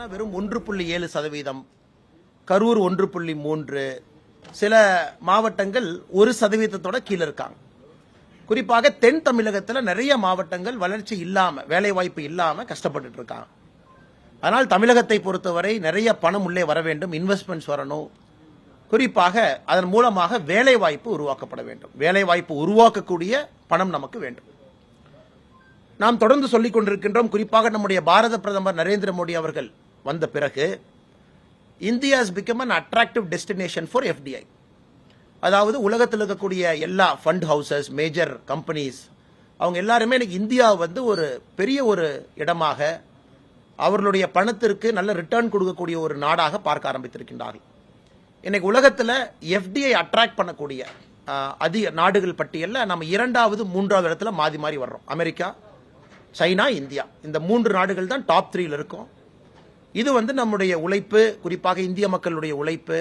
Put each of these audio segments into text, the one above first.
பார்த்தீங்கன்னா வெறும் 1.7%, கரூர் 1.3%, சில மாவட்டங்கள் 1% கீழே இருக்காங்க. குறிப்பாக தென் தமிழகத்தில் நிறைய மாவட்டங்கள் வளர்ச்சி இல்லாம, வேலை வாய்ப்பு இல்லாம கஷ்டப்பட்டு இருக்காங்க. அதனால் தமிழகத்தை பொறுத்தவரை நிறைய பணம் உள்ளே வர வேண்டும், இன்வெஸ்ட்மெண்ட்ஸ் வரணும். குறிப்பாக அதன் மூலமாக வேலை வாய்ப்பு உருவாக்கப்பட வேண்டும். வேலை வாய்ப்பு உருவாக்கக்கூடிய பணம் நமக்கு வேண்டும். நாம் தொடர்ந்து சொல்லிக் கொண்டிருக்கின்றோம். குறிப்பாக நம்முடைய பாரத பிரதமர் நரேந்திர மோடி அவர்கள் வந்த பிறகு India has become an attractive destination for FDI. அதாவது உலகத்தில் இருக்கக்கூடிய எல்லா ஃபண்ட் ஹவுசஸ், மேஜர் கம்பெனிஸ், அவங்க எல்லாருமே இன்னைக்கு இந்தியா ஒரு பெரிய ஒரு இடமாக, அவர்களுடைய பணத்திற்கு நல்ல ரிட்டர்ன் கொடுக்கக்கூடிய ஒரு நாடாக பார்க்க ஆரம்பித்திருக்கின்றார்கள். இன்னைக்கு உலகத்தில் FDI அட்ராக்ட் பண்ணக்கூடிய அதிக நாடுகள் பட்டியலில் நம்ம 2வது 3வது இடத்துல மாறி மாறி வர்றோம். அமெரிக்கா, சைனா, இந்தியா, இந்த 3 நாடுகள் தான் டாப் 3ல் இருக்கும். இது நம்முடைய உழைப்பு, குறிப்பாக இந்திய மக்களுடைய உழைப்பு,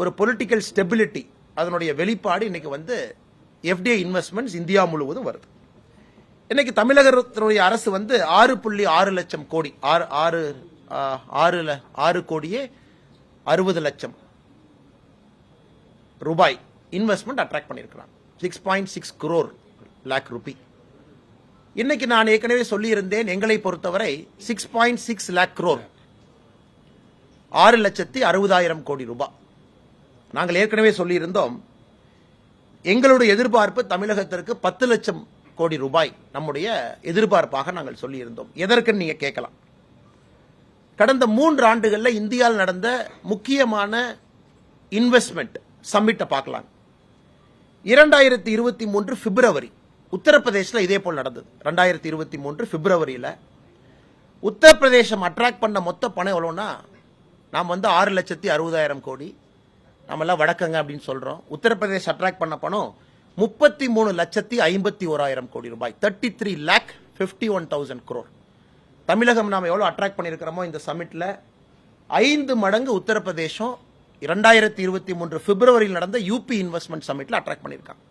ஒரு பொலிட்டிக்கல் ஸ்டெபிலிட்டி, அதனுடைய வெளிப்பாடு. இன்னைக்கு FDI இன்வெஸ்ட்மெண்ட்ஸ் இந்தியா முழுவதும் வருது. இன்னைக்கு தமிழகத்தினுடைய அரசு 6.6 லட்சம் கோடி, 6 கோடியே 60 லட்சம் ரூபாய் இன்வெஸ்ட்மெண்ட் அட்ராக்ட் பண்ணியிருக்கிறாங்க. 6.6 crore lakh rupee. இன்னைக்கு நான் ஏற்கனவே சொல்லியிருந்தேன், எங்களை பொறுத்தவரை 6.6 lakh crore, 6,60,000 கோடி ரூபாய். நாங்கள் ஏற்கனவே சொல்லியிருந்தோம், எங்களுடைய எதிர்பார்ப்பு தமிழகத்திற்கு 10 லட்சம் கோடி ரூபாய் நம்முடைய எதிர்பார்ப்பாக நாங்கள் சொல்லியிருந்தோம். எதற்குன்னு நீங்க கேட்கலாம். கடந்த 3 ஆண்டுகளில் இந்தியாவில் நடந்த முக்கியமான இன்வெஸ்ட்மெண்ட் சம்மிட்டை பார்க்கலாம். 2023 பிப்ரவரி உத்தரப்பிரதேசில் இதே போல் நடந்தது. 2023 பிப்ரவரியில் உத்தரப்பிரதேசம் அட்ராக்ட் பண்ண மொத்த பணம் எவ்வளோன்னா, நாம் 6,60,000 கோடி, நம்ம எல்லாம் வடக்கங்க அப்படின்னு சொல்றோம். உத்தரப்பிரதேஷ் அட்ராக்ட் பண்ண பணம் 33,51,000 கோடி ரூபாய், 33,51,000 crore. தமிழகம் நாம் எவ்வளவு அட்ராக்ட் பண்ணியிருக்கிறோமோ இந்த சமிட்ல 5 மடங்கு உத்தரப்பிரதேசம் 2023 பிப்ரவரியில் நடந்த யூபி இன்வெஸ்ட்மெண்ட் சமிட்ல அட்ராக்ட் பண்ணியிருக்காங்க.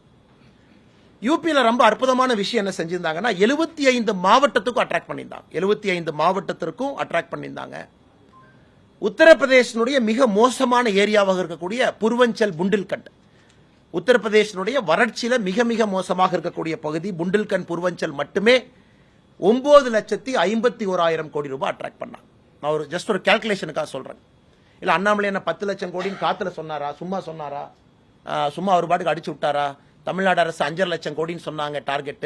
யூபியில ரொம்ப அற்புதமான விஷயம் என்ன செஞ்சிருந்தாங்கன்னா, 75 மாவட்டத்துக்கும் அட்ராக்ட் பண்ணியிருந்தாங்க. 75 மாவட்டத்திற்கும் அட்ராக்ட் பண்ணியிருந்தாங்க. உத்தரப்பிரதேசனுடைய மிக மோசமான ஏரியாவாக இருக்கக்கூடிய பூர்வஞ்சல், புண்டில்கண்ட், உத்தரப்பிரதேசனுடைய வறட்சியில மிக மிக மோசமாக இருக்கக்கூடிய பகுதி புண்டில்கண்ட், பூர்வஞ்சல் மட்டுமே 9,51,000 கோடி ரூபாய் அட்ராக்ட் பண்ணாங்க. நான் ஜஸ்ட் ஒரு கால்குலேஷனுக்காக சொல்றேன். இல்ல அண்ணாமலை என்ன 10 லட்சம் கோடின்னு காத்துல சொன்னாரா, சும்மா சொன்னாரா, சும்மா ஒரு பாட்டுக்கு அடிச்சு விட்டாரா? தமிழ்நாடு அரசு 5 லட்சம் கோடின்னு சொன்னாங்க டார்கெட்.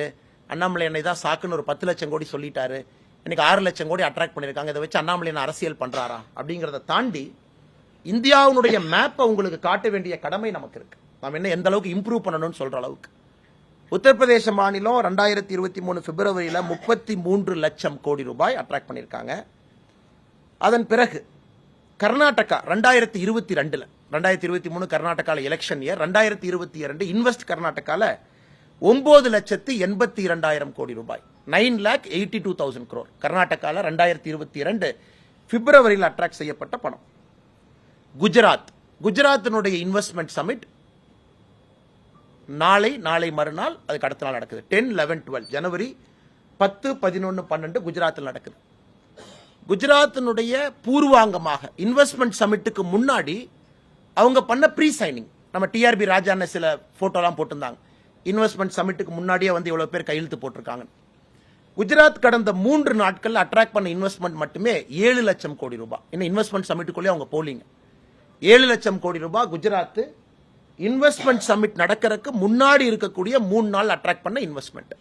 அண்ணாமலை என்னை தான் சாக்குன்னு ஒரு 10 லட்சம் கோடி சொல்லிட்டாரு. இன்னைக்கு 6 லட்சம் கோடி அட்ராக்ட் பண்ணிருக்காங்க. இதை வச்சு அண்ணாமலை என்ன அரசியல் பண்றாரா அப்படிங்கறத தாண்டி இந்தியாவுடைய மேப்பை உங்களுக்கு காட்ட வேண்டிய கடமை நமக்கு இருக்கு. நாம் என்ன எந்த அளவுக்கு இம்ப்ரூவ் பண்ணணும்னு சொல்ற அளவுக்கு. உத்தரப்பிரதேச மாநிலம் 2023 பிப்ரவரியில் 33 லட்சம் கோடி ரூபாய் அட்ராக்ட் பண்ணிருக்காங்க. அதன் பிறகு கர்நாடகா 2022, 2023 கர்நாடகால எலெக்ஷன் இயர், 2022 இன்வெஸ்ட் கர்நாடகால 9,82,000 கோடி ரூபாய், 9,82,000 crore கர்நாடகால 2022 பிப்ரவரியில் அட்ராக்ட் செய்யப்பட்ட பணம். குஜராத்தினுடைய இன்வெஸ்ட்மெண்ட் சமிட் நாளை மறுநாள், அதுக்கு அடுத்த நாள் நடக்குது. 10, 11, 12 ஜனவரி 10, 11, 12 குஜராத்தில் நடக்குது. குஜராத்தினுடைய பூர்வாங்கமாக இன்வெஸ்ட்மெண்ட் சமிட்டுக்கு முன்னாடி அவங்க பண்ண ப்ரீ சைனிங், நம்ம டிஆர்பி ராஜான்னு சில போட்டோலாம் போட்டிருந்தாங்க. இன்வெஸ்ட்மெண்ட் சமிட்டுக்கு முன்னாடியே இவ்வளவு பேர் கையெழுத்து போட்டிருக்காங்க. குஜராத் கடந்த 3 நாட்கள் அட்ராக்ட் பண்ண இன்வெஸ்ட்மெண்ட் மட்டுமே 7 லட்சம் கோடி ரூபாய். இன்னும் இன்வெஸ்ட்மெண்ட் சமிட்டுக்குள்ளே அவங்க போலிங்க. 7 லட்சம் கோடி ரூபாய் குஜராத் இன்வெஸ்ட்மெண்ட் சமிட் நடக்கிறதுக்கு முன்னாடி இருக்கக்கூடிய 3 நாள் அட்ராக்ட் பண்ண இன்வெஸ்ட்மெண்ட்.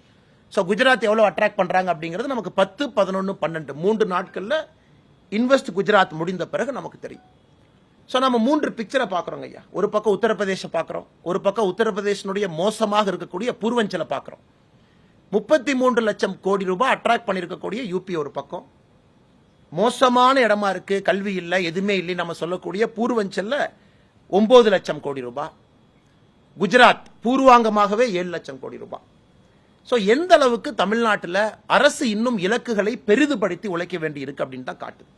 ஸோ குஜராத் எவ்வளவு அட்ராக்ட் பண்றாங்க அப்படிங்கிறது நமக்கு 10, 11, 12 3 நாட்கள்ல இன்வெஸ்ட் குஜராத் முடிந்த பிறகு நமக்கு தெரியும். ஸோ நம்ம 3 பிக்சரை பார்க்குறோங்க ஐயா. ஒரு பக்கம் உத்தரப்பிரதேச பார்க்குறோம், ஒரு பக்கம் உத்தரப்பிரதேசனுடைய மோசமாக இருக்கக்கூடிய பூர்வஞ்சலை பார்க்குறோம். 33 லட்சம் கோடி ரூபாய் அட்ராக்ட் பண்ணியிருக்கக்கூடிய யூபி ஒரு பக்கம், மோசமான இடமா இருக்கு, கல்வி இல்லை, எதுவுமே இல்லை நம்ம சொல்லக்கூடிய பூர்வஞ்சல்ல 9 லட்சம் கோடி ரூபாய், குஜராத் பூர்வாங்கமாகவே 7 லட்சம் கோடி ரூபாய். ஸோ எந்த அளவுக்கு தமிழ்நாட்டில் அரசு இன்னும் இலக்குகளை பெரிதுபடுத்தி உழைக்க வேண்டி இருக்கு அப்படின்னு தான் காட்டுது.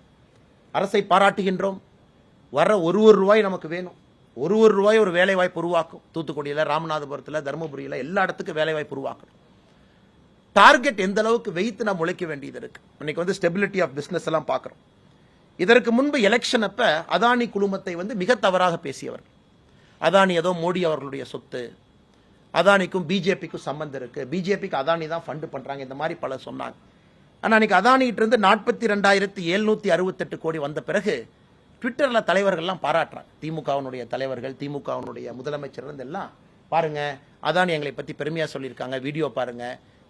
அரசை பாராட்டுகின்றோம். வர ஒரு ரூபாய் நமக்கு வேணும். ஒரு ரூபாய் ஒரு வேலை வாய்ப்பு உருவாக்கும். தூத்துக்குடியில், ராமநாதபுரத்தில், தருமபுரியில் எல்லா இடத்துக்கும் வேலை வாய்ப்பு உருவாக்கணும். டார்கெட் எந்த அளவுக்கு வைத்து நாம் உழைக்க வேண்டியது இருக்கு. இன்னைக்கு ஸ்டெபிலிட்டி ஆஃப் பிசினஸ் எல்லாம் பார்க்கிறோம். இதற்கு முன்பு எலெக்ஷன் அப்ப அதானி குழுமத்தை வந்து மிக தவறாக பேசியவர். அதானி ஏதோ மோடி அவர்களுடைய சொத்து, அதானிக்கும் பிஜேபிக்கும் சம்பந்தம் இருக்கு, பிஜேபிக்கு அதானி தான் ஃபண்ட் பண்றாங்க, இந்த மாதிரி பல சொன்னாங்க. ஆனா அன்னைக்கு அதானிகிட்ட இருந்து 42,768 கோடி வந்த பிறகு ட்விட்டர்ல தலைவர்கள்லாம் பாராட்டுறாங்க. திமுகவினுடைய தலைவர்கள், திமுகவினுடைய முதலமைச்சர் எல்லாம் பாருங்க அதானி எங்களை பத்தி பெருமையா சொல்லியிருக்காங்க, வீடியோ பாருங்க,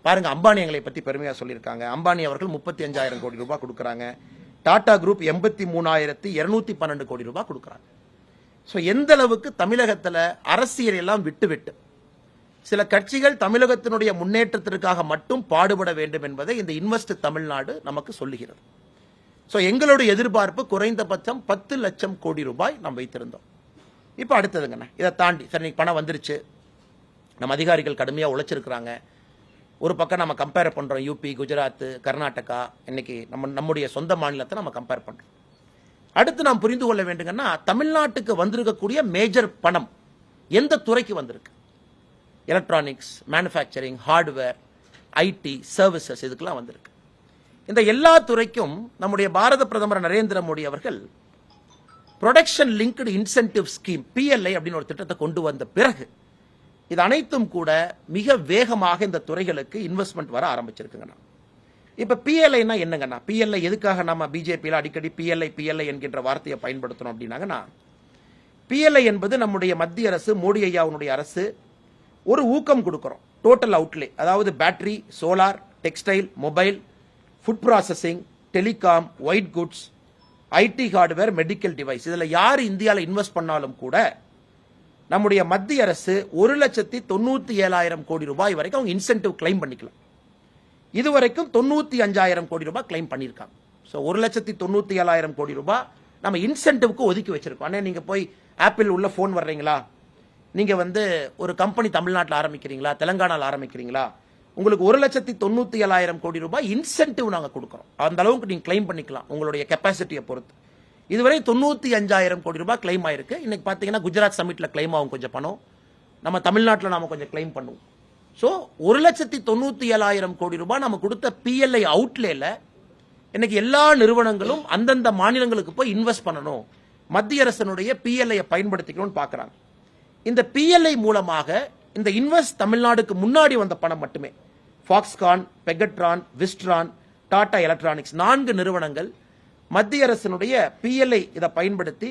பாருங்க அம்பானி எங்களை பத்தி பெருமையா சொல்லியிருக்காங்க, அம்பானி அவர்கள் 35,000 கோடி ரூபாய் கொடுக்குறாங்க, டாடா குரூப் 83,212 கோடி ரூபாய் கொடுக்குறாங்க. ஸோ எந்த அளவுக்கு தமிழகத்தில் அரசியல் எல்லாம் விட்டு சில கட்சிகள் தமிழகத்தினுடைய முன்னேற்றத்திற்காக மட்டும் பாடுபட வேண்டும் என்பதை இந்த இன்வெஸ்ட் தமிழ்நாடு நமக்கு சொல்லுகிறது. ஸோ எங்களுடைய எதிர்பார்ப்பு குறைந்தபட்சம் 10 லட்சம் கோடி ரூபாய் நாம் வைத்திருந்தோம். இப்போ அடுத்ததுங்கண்ணா, இதை தாண்டி சரி பணம் வந்துருச்சு, நம்ம அதிகாரிகள் கடுமையாக உழைச்சிருக்கிறாங்க. ஒரு பக்கம் நம்ம கம்பேர் பண்ணுறோம், யூபி, குஜராத், கர்நாடகா, இன்னைக்கு நம்முடைய சொந்த மாநிலத்தை நம்ம கம்பேர் பண்ணுறோம். அடுத்து நாம் புரிந்து கொள்ள வேண்டுங்கன்னா, தமிழ்நாட்டுக்கு வந்திருக்கக்கூடிய மேஜர் பணம் எந்த துறைக்கு வந்திருக்கு? Electronics, manufacturing, hardware, IT, services, இதுக்கெல்லாம் வந்திருக்கு. இந்த எல்லா துறைக்கும் நம்முடைய பாரத பிரதமர் நரேந்திர மோடி அவர்கள் production linked incentive scheme PLI அப்படின்னு ஒரு திட்டத்தை கொண்டு வந்த பிறகு இது அனைத்தும் கூட மிக வேகமாக இந்த துறைகளுக்கு இன்வெஸ்ட்மெண்ட் வர ஆரம்பிச்சிருக்குங்கண்ணா. இப்ப PLIனா என்னங்கண்ணா? PLI எதுக்காக நம்ம பிஜேபியில் அடிக்கடி PLI என்கின்ற வார்த்தையை பயன்படுத்தணும் அப்படின்னாங்கன்னா, PLI என்பது நம்முடைய மத்திய அரசு, மோடி ஐயாவுடைய அரசு ஒரு ஊக்கம் கொடுக்கிறோம். டோட்டல் அவுட்லே, அதாவது battery, solar, textile, mobile, food processing, telecom, white goods, IT hardware, medical device, இதுல யார் இந்தியாவில் இன்வெஸ்ட் பண்ணாலும் கூட நம்முடைய மத்திய அரசு 1,97,000 கோடி ரூபாய் வரைக்கும் அவங்க இன்சென்டிவ் கிளைம் பண்ணிக்கலாம். இதுவரைக்கும் 95,000 கோடி ரூபாய் கிளைம் பண்ணியிருக்காங்க. ஸோ 1,97,000 கோடி ரூபாய் நம்ம இன்சென்டிவ்க்கு ஒதுக்கி வச்சிருக்கோம். ஆனால் நீங்க போய் ஆப்பிள் உள்ள போன் வர்றீங்களா, நீங்க வந்து ஒரு கம்பெனி தமிழ்நாட்டில் ஆரம்பிக்கிறீங்களா, தெலங்கானாவில் ஆரம்பிக்கிறீங்களா, உங்களுக்கு 1,97,000 கோடி ரூபாய் இன்சென்டிவ் நாங்கள் கொடுக்குறோம். அந்த அளவுக்கு நீங்க கிளைம் பண்ணிக்கலாம் உங்களுடைய கெப்பாசிட்டியை பொறுத்து. இதுவரை 95,000 கோடி ரூபாய் கிளைம் ஆயிருக்கு. இன்னைக்கு பாத்தீங்கன்னா குஜராத் சமிட்ல கிளைம் ஆகும் கொஞ்சம் பணம், நம்ம தமிழ்நாட்டில் நாம கொஞ்சம் கிளைம் பண்ணுவோம். ஸோ 1,97,000 கோடி ரூபாய் நம்ம கொடுத்த PLI அவுட்லேல இன்னைக்கு எல்லா நிறுவனங்களும் அந்தந்த மாநிலங்களுக்கு போய் இன்வெஸ்ட் பண்ணணும், மத்திய அரசனுடைய PLI பயன்படுத்திக்கணும்னு பாக்குறாங்க. இந்த PLI மூலமாக இந்த இன்வெஸ்ட் தமிழ்நாடுக்கு முன்னாடி வந்த பணம் மட்டுமே Foxconn, Pegatron, Wistron, Tata electronics 4 நிறுவனங்கள் மத்திய அரசினுடைய PLI இதை பயன்படுத்தி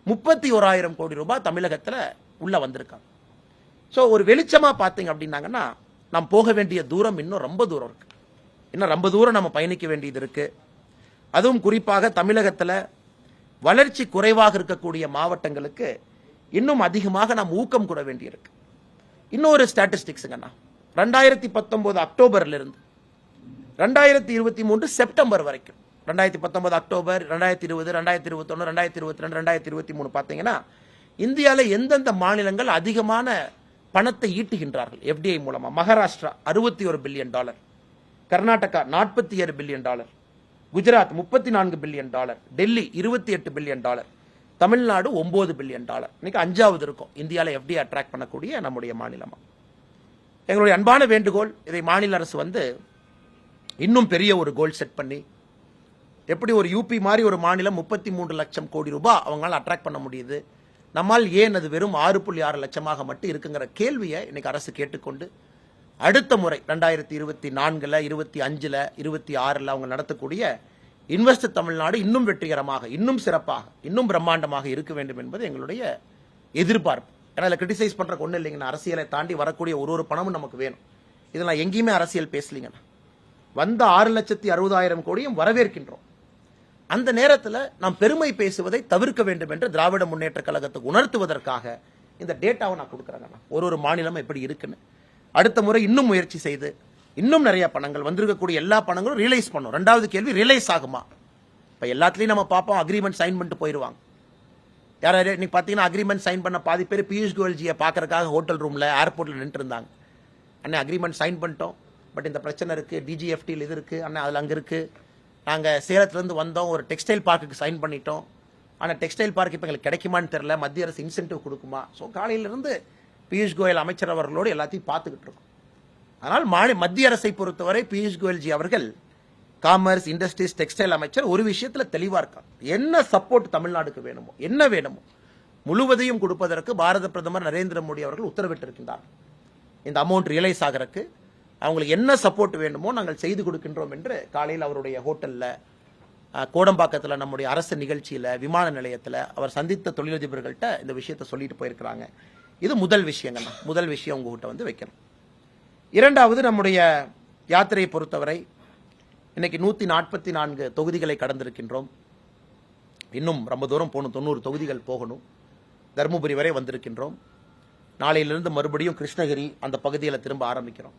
31,000 கோடி ரூபாய் தமிழகத்தில் உள்ள வந்திருக்காங்க. ஸோ ஒரு வெளிச்சமா பார்த்தீங்க அப்படின்னாங்கன்னா, நாம் போக வேண்டிய தூரம் இன்னும் ரொம்ப தூரம் இருக்கு, இன்னும் ரொம்ப தூரம் நம்ம பயணிக்க வேண்டியது இருக்கு. அதுவும் குறிப்பாக தமிழகத்தில் வளர்ச்சி குறைவாக இருக்கக்கூடிய மாவட்டங்களுக்கு இன்னும் அதிகமாக நாம் ஊக்கம் கூற வேண்டியிருக்கு. இன்னொரு ஸ்டாட்டிஸ்டிக்ஸுங்கண்ணா, 2019 அக்டோபர்ல இருந்து 2023 செப்டம்பர் வரைக்கும், 2019 அக்டோபர், 2020, 2021, 2022, 2023 பார்த்தீங்கன்னா இந்தியாவில் எந்தெந்த மாநிலங்கள் அதிகமான பணத்தை ஈட்டுகின்றார்கள் FDI மூலமா? Maharashtra $61 billion, Karnataka $47 billion, Gujarat $34 billion, Delhi $28 billion, Tamil Nadu $9 billion. இன்னைக்கு 5வது இருக்கும் இந்தியாவில் FDI அட்ராக்ட் பண்ணக்கூடிய நம்முடைய மாநிலமா. எங்களுடைய அன்பான வேண்டுகோள், இதை மாநில அரசு வந்து இன்னும் பெரிய ஒரு கோல் செட் பண்ணி, எப்படி ஒரு யூபி மாதிரி ஒரு மாநிலம் 33 லட்சம் கோடி ரூபாய் அவங்களால அட்ராக்ட் பண்ண முடியுது, நம்மால் ஏன் அது வெறும் 6.6 லட்சமாக மட்டும் இருக்குங்கிற கேள்வியை இன்னைக்கு அரசு கேட்டுக்கொண்டு அடுத்த முறை 2024, 25, 26 அவங்க நடத்தக்கூடிய இன்வெஸ்ட் தமிழ்நாடு இன்னும் வெற்றிகரமாக, இன்னும் சிறப்பாக, இன்னும் பிரம்மாண்டமாக இருக்க வேண்டும் என்பது எங்களுடைய எதிர்பார்ப்பு. ஏன்னா இதில் கிரிட்டிசைஸ் பண்ற ஒன்றும் இல்லைங்கண்ணா, அரசியலை தாண்டி வரக்கூடிய ஒரு பணமும் நமக்கு வேணும். இதில் நான் எங்கேயுமே அரசியல் பேசலீங்கண்ணா. வந்த 6,60,000 கோடியும் வரவேற்கின்றோம். அந்த நேரத்தில் நாம் பெருமை பேசுவதை தவிர்க்க வேண்டும் என்று திராவிட முன்னேற்ற கழகத்துக்கு உணர்த்துவதற்காக இந்த டேட்டாவை நான் கொடுக்குறேங்கண்ணா, ஒரு மாநிலம் எப்படி இருக்குன்னு. அடுத்த முறை இன்னும் முயற்சி செய்து இன்னும் நிறைய பணங்கள் வந்திருக்கக்கூடிய எல்லா பணங்களும் ரியலைஸ் பண்ணும். 2வது கேள்வி, ரியலைஸ் ஆகுமா? இப்போ எல்லாத்துலேயும் நம்ம பார்ப்போம், அக்ரிமெண்ட் சைன் பண்ணிட்டு போயிடுவாங்க. யாராவது இன்னைக்கு பார்த்தீங்கன்னா அக்ரிமெண்ட் சைன் பண்ண பாதி பேர் பியூஷ் கோயல்ஜியை பார்க்கறதுக்காக ஹோட்டல் ரூமில், ஏர்போர்ட்டில் நின்று இருந்தாங்க. அண்ணே அக்ரிமெண்ட் சைன் பண்ணிட்டோம், பட் இந்த பிரச்சனை இருக்குது, DGFTயில் இது இருக்குது, அண்ணே அதில் அங்கே இருக்குது, நாங்கள் சேலத்துலேருந்து வந்தோம், ஒரு டெக்ஸ்டைல் பார்க்குக்கு சைன் பண்ணிட்டோம், ஆனால் டெக்ஸ்டைல் பார்க் இப்போ எங்களுக்கு கிடைக்குமான்னு தெரியல, மத்திய அரசு இன்சென்டிவ் கொடுக்குமா? ஸோ காலையிலிருந்து பியூஷ் கோயல் அமைச்சர் அவர்களோடு எல்லாத்தையும் பார்த்துக்கிட்டு இருக்கோம். ஆனால் மத்திய அரசை பொறுத்தவரை பியூஷ் கோயல்ஜி அவர்கள் காமர்ஸ், இண்டஸ்ட்ரீஸ், டெக்ஸ்டைல் அமைச்சர் ஒரு விஷயத்துல தெளிவா இருக்காங்க. என்ன சப்போர்ட் தமிழ்நாடுக்கு வேணுமோ, என்ன வேணுமோ முழுவதையும் கொடுப்பதற்கு பாரத பிரதமர் நரேந்திர மோடி அவர்கள் உத்தரவிட்டிருக்கின்றார். இந்த அமௌண்ட் ரியலைஸ் ஆகிறதுக்கு அவங்களுக்கு என்ன சப்போர்ட் வேணுமோ நாங்கள் செய்து கொடுக்கின்றோம் என்று காலையில் அவருடைய ஹோட்டல்ல, கோடம்பாக்கத்தில் நம்முடைய அரசு நிகழ்ச்சியில, விமான நிலையத்தில் அவர் சந்தித்த தொழிலதிபர்கள்ட்ட இந்த விஷயத்தை சொல்லிட்டு போயிருக்கிறாங்க. இது முதல் விஷயங்கண்ணா. முதல் விஷயம் உங்ககிட்ட வந்து வைக்கணும். இரண்டாவது, நம்முடைய யாத்திரையை பொறுத்தவரை இன்னைக்கு 144 தொகுதிகளை கடந்திருக்கின்றோம். இன்னும் ரொம்ப தூரம் போகணும், 90 தொகுதிகள் போகணும். தருமபுரி வரை வந்திருக்கின்றோம். நாளையிலிருந்து மறுபடியும் கிருஷ்ணகிரி அந்த பகுதியில் திரும்ப ஆரம்பிக்கிறோம்.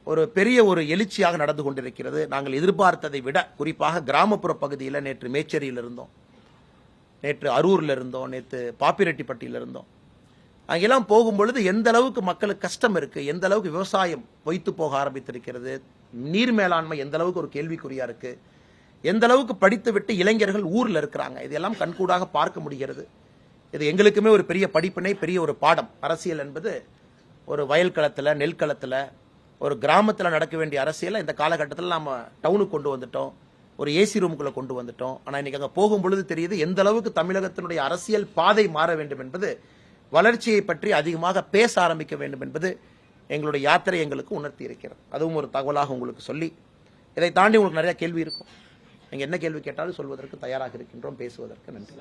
ஒரு பெரிய ஒரு எழுச்சியாக நடந்து கொண்டிருக்கிறது. நாங்கள் எதிர்பார்த்ததை விட குறிப்பாக கிராமப்புற பகுதியில் நேற்று மேச்சேரியில் இருந்தோம், நேற்று அரூரில் இருந்தோம், நேற்று பாப்பிரெட்டிப்பட்டியில் இருந்தோம். அங்கெல்லாம் போகும்பொழுது எந்த அளவுக்கு மக்களுக்கு கஷ்டம் இருக்கு, எந்த அளவுக்கு விவசாயம் பொய்த்து போக ஆரம்பித்திருக்கிறது, நீர் மேலாண்மை எந்த அளவுக்கு ஒரு கேள்விக்குறியா இருக்கு, எந்த அளவுக்கு படித்து விட்டு இளைஞர்கள் ஊர்ல இருக்கிறாங்க, இதெல்லாம் கண்கூடாக பார்க்க முடிகிறது. இது எங்களுக்குமே ஒரு பெரிய படிப்பினை, பெரிய ஒரு பாடம். அரசியல் என்பது ஒரு வயல் களத்துல, நெல் களத்துல, ஒரு கிராமத்தில் நடக்க வேண்டிய அரசியலை இந்த காலகட்டத்தில் நாம டவுனுக்கு கொண்டு வந்துட்டோம், ஒரு ஏசி ரூமுக்குள்ள கொண்டு வந்துட்டோம். ஆனா இன்னைக்கு அங்க போகும் பொழுது தெரியுது எந்த அளவுக்கு தமிழகத்தினுடைய அரசியல் பாதை மாற வேண்டும் என்பது, வளர்ச்சியை பற்றி அதிகமாக பேச ஆரம்பிக்க வேண்டும் என்பது எங்களுடைய யாத்திரை எங்களுக்கு உணர்த்தி இருக்கிறது. அதுவும் ஒரு தகவலாக உங்களுக்கு சொல்லி, இதை தாண்டி உங்களுக்கு நிறைய கேள்வி இருக்கும். நீங்க என்ன கேள்வி கேட்டாலும் சொல்வதற்கு தயாராக இருக்கின்றோம், பேசுவதற்கு. நன்றி.